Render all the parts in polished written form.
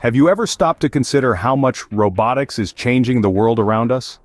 Have you ever stopped to consider how much robotics is changing the world around us?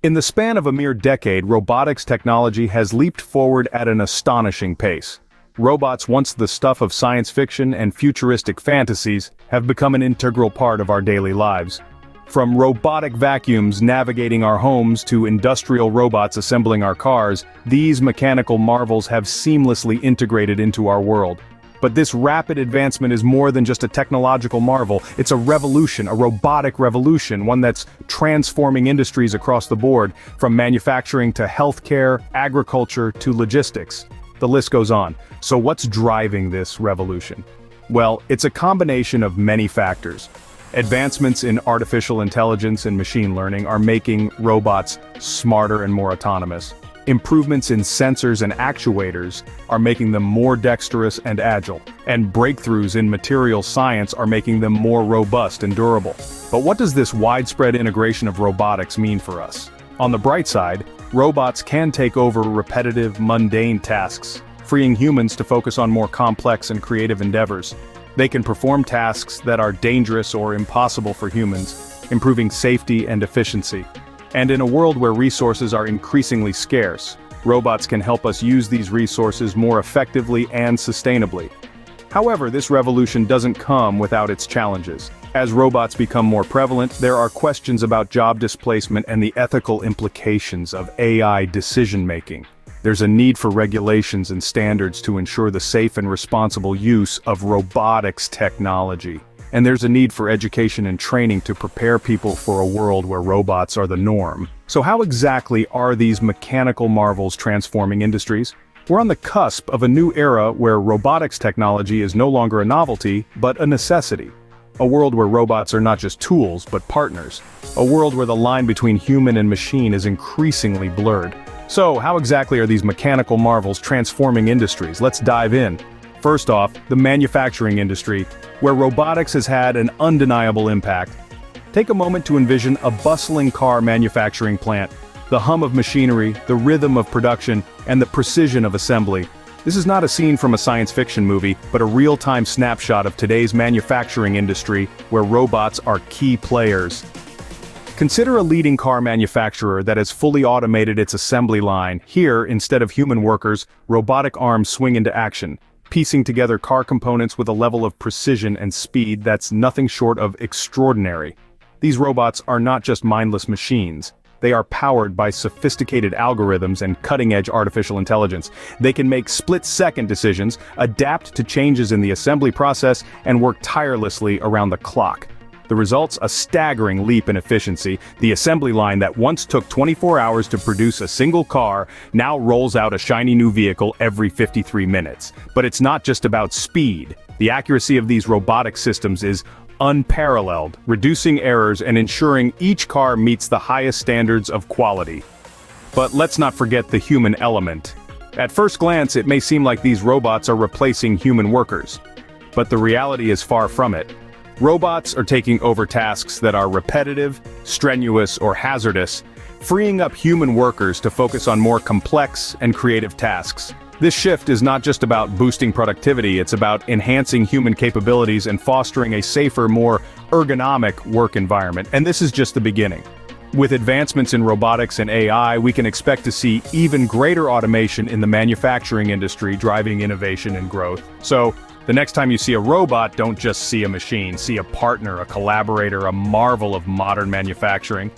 In the span of a mere decade, robotics technology has leaped forward at an astonishing pace. Robots, once the stuff of science fiction and futuristic fantasies, have become an integral part of our daily lives. From robotic vacuums navigating our homes to industrial robots assembling our cars, these mechanical marvels have seamlessly integrated into our world. But this rapid advancement is more than just a technological marvel. It's a revolution, a robotic revolution, one that's transforming industries across the board, from manufacturing to healthcare, agriculture to logistics. The list goes on. So what's driving this revolution? Well, it's a combination of many factors. Advancements in artificial intelligence and machine learning are making robots smarter and more autonomous. Improvements in sensors and actuators are making them more dexterous and agile, and breakthroughs in material science are making them more robust and durable. But what does this widespread integration of robotics mean for us? On the bright side, robots can take over repetitive, mundane tasks, freeing humans to focus on more complex and creative endeavors. They can perform tasks that are dangerous or impossible for humans, improving safety and efficiency. And in a world where resources are increasingly scarce, robots can help us use these resources more effectively and sustainably. However, this revolution doesn't come without its challenges. As robots become more prevalent, there are questions about job displacement and the ethical implications of AI decision-making. There's a need for regulations and standards to ensure the safe and responsible use of robotics technology. And there's a need for education and training to prepare people for a world where robots are the norm. So how exactly are these mechanical marvels transforming industries? We're on the cusp of a new era where robotics technology is no longer a novelty, but a necessity. A world where robots are not just tools, but partners. A world where the line between human and machine is increasingly blurred. So how exactly are these mechanical marvels transforming industries? Let's dive in. First off, the manufacturing industry, where robotics has had an undeniable impact. Take a moment to envision a bustling car manufacturing plant. The hum of machinery, the rhythm of production, and the precision of assembly. This is not a scene from a science fiction movie, but a real-time snapshot of today's manufacturing industry, where robots are key players. Consider a leading car manufacturer that has fully automated its assembly line. Here, instead of human workers, robotic arms swing into action, piecing together car components with a level of precision and speed that's nothing short of extraordinary. These robots are not just mindless machines. They are powered by sophisticated algorithms and cutting-edge artificial intelligence. They can make split-second decisions, adapt to changes in the assembly process, and work tirelessly around the clock. The result's a staggering leap in efficiency. The assembly line that once took 24 hours to produce a single car now rolls out a shiny new vehicle every 53 minutes. But it's not just about speed. The accuracy of these robotic systems is unparalleled, reducing errors and ensuring each car meets the highest standards of quality. But let's not forget the human element. At first glance, it may seem like these robots are replacing human workers. But the reality is far from it. Robots are taking over tasks that are repetitive, strenuous, or hazardous, freeing up human workers to focus on more complex and creative tasks. This shift is not just about boosting productivity, it's about enhancing human capabilities and fostering a safer, more ergonomic work environment. And this is just the beginning. With advancements in robotics and AI, we can expect to see even greater automation in the manufacturing industry, driving innovation and growth. So, the next time you see a robot, don't just see a machine, see a partner, a collaborator, a marvel of modern manufacturing.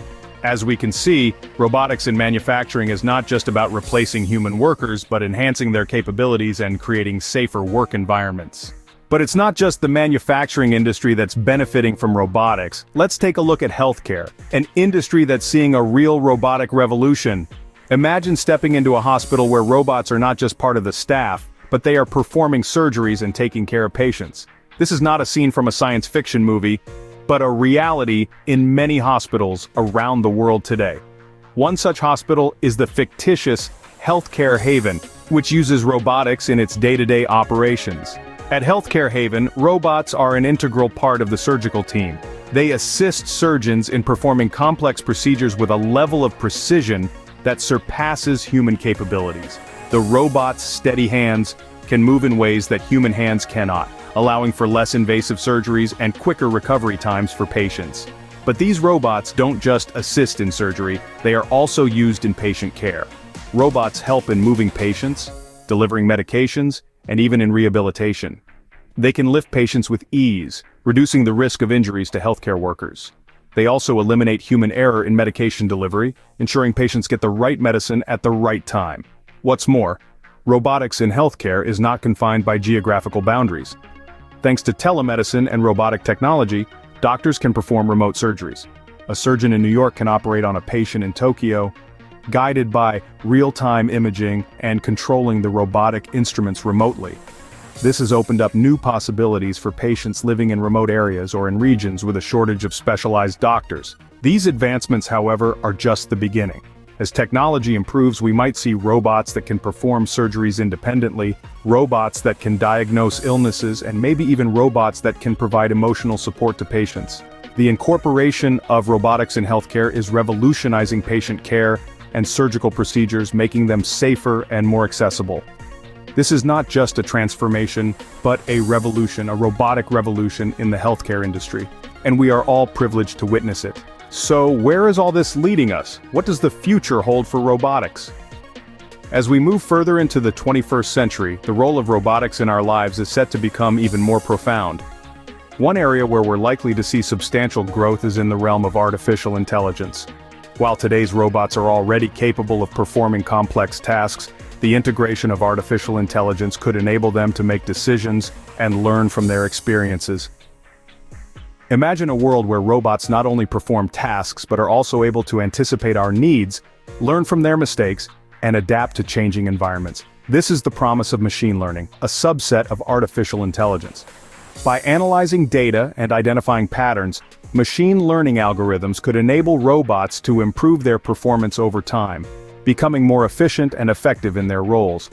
As we can see, robotics in manufacturing is not just about replacing human workers, but enhancing their capabilities and creating safer work environments. But it's not just the manufacturing industry that's benefiting from robotics. Let's take a look at healthcare, an industry that's seeing a real robotic revolution. Imagine stepping into a hospital where robots are not just part of the staff, but they are performing surgeries and taking care of patients. This is not a scene from a science fiction movie, but a reality in many hospitals around the world today. One such hospital is the fictitious Healthcare Haven, which uses robotics in its day-to-day operations. At Healthcare Haven, robots are an integral part of the surgical team. They assist surgeons in performing complex procedures with a level of precision that surpasses human capabilities. The robot's steady hands can move in ways that human hands cannot, allowing for less invasive surgeries and quicker recovery times for patients. But these robots don't just assist in surgery, they are also used in patient care. Robots help in moving patients, delivering medications, and even in rehabilitation. They can lift patients with ease, reducing the risk of injuries to healthcare workers. They also eliminate human error in medication delivery, ensuring patients get the right medicine at the right time. What's more, robotics in healthcare is not confined by geographical boundaries. Thanks to telemedicine and robotic technology, doctors can perform remote surgeries. A surgeon in New York can operate on a patient in Tokyo, guided by real-time imaging and controlling the robotic instruments remotely. This has opened up new possibilities for patients living in remote areas or in regions with a shortage of specialized doctors. These advancements, however, are just the beginning. As technology improves, we might see robots that can perform surgeries independently, robots that can diagnose illnesses, and maybe even robots that can provide emotional support to patients. The incorporation of robotics in healthcare is revolutionizing patient care and surgical procedures, making them safer and more accessible. This is not just a transformation, but a revolution, a robotic revolution in the healthcare industry. And we are all privileged to witness it. So where is all this leading us? What does the future hold for robotics? As we move further into the 21st century, the role of robotics in our lives is set to become even more profound. One area where we're likely to see substantial growth is in the realm of artificial intelligence. While today's robots are already capable of performing complex tasks, the integration of artificial intelligence could enable them to make decisions and learn from their experiences. Imagine a world where robots not only perform tasks but are also able to anticipate our needs, learn from their mistakes, and adapt to changing environments. This is the promise of machine learning, a subset of artificial intelligence. By analyzing data and identifying patterns, machine learning algorithms could enable robots to improve their performance over time, becoming more efficient and effective in their roles.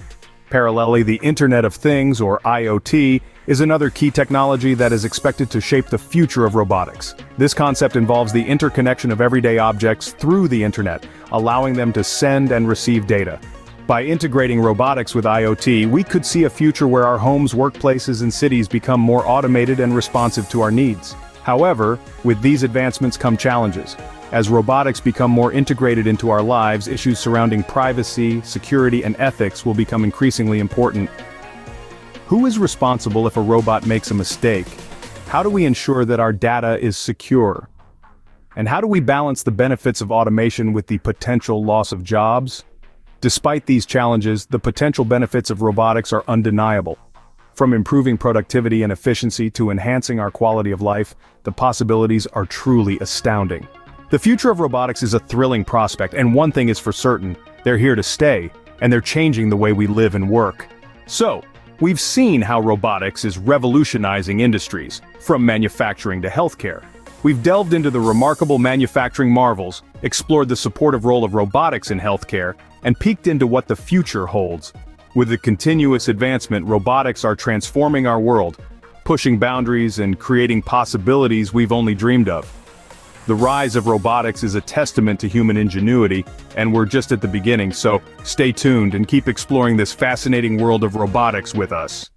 Parallelly, the Internet of Things, or IoT, is another key technology that is expected to shape the future of robotics. This concept involves the interconnection of everyday objects through the Internet, allowing them to send and receive data. By integrating robotics with IoT, we could see a future where our homes, workplaces, and cities become more automated and responsive to our needs. However, with these advancements come challenges. As robotics become more integrated into our lives, issues surrounding privacy, security, and ethics will become increasingly important. Who is responsible if a robot makes a mistake? How do we ensure that our data is secure? And how do we balance the benefits of automation with the potential loss of jobs? Despite these challenges, the potential benefits of robotics are undeniable. From improving productivity and efficiency to enhancing our quality of life, the possibilities are truly astounding. The future of robotics is a thrilling prospect, and one thing is for certain, they're here to stay, and they're changing the way we live and work. So, we've seen how robotics is revolutionizing industries, from manufacturing to healthcare. We've delved into the remarkable manufacturing marvels, explored the supportive role of robotics in healthcare, and peeked into what the future holds. With the continuous advancement, robotics are transforming our world, pushing boundaries and creating possibilities we've only dreamed of. The rise of robotics is a testament to human ingenuity, and we're just at the beginning, so stay tuned and keep exploring this fascinating world of robotics with us.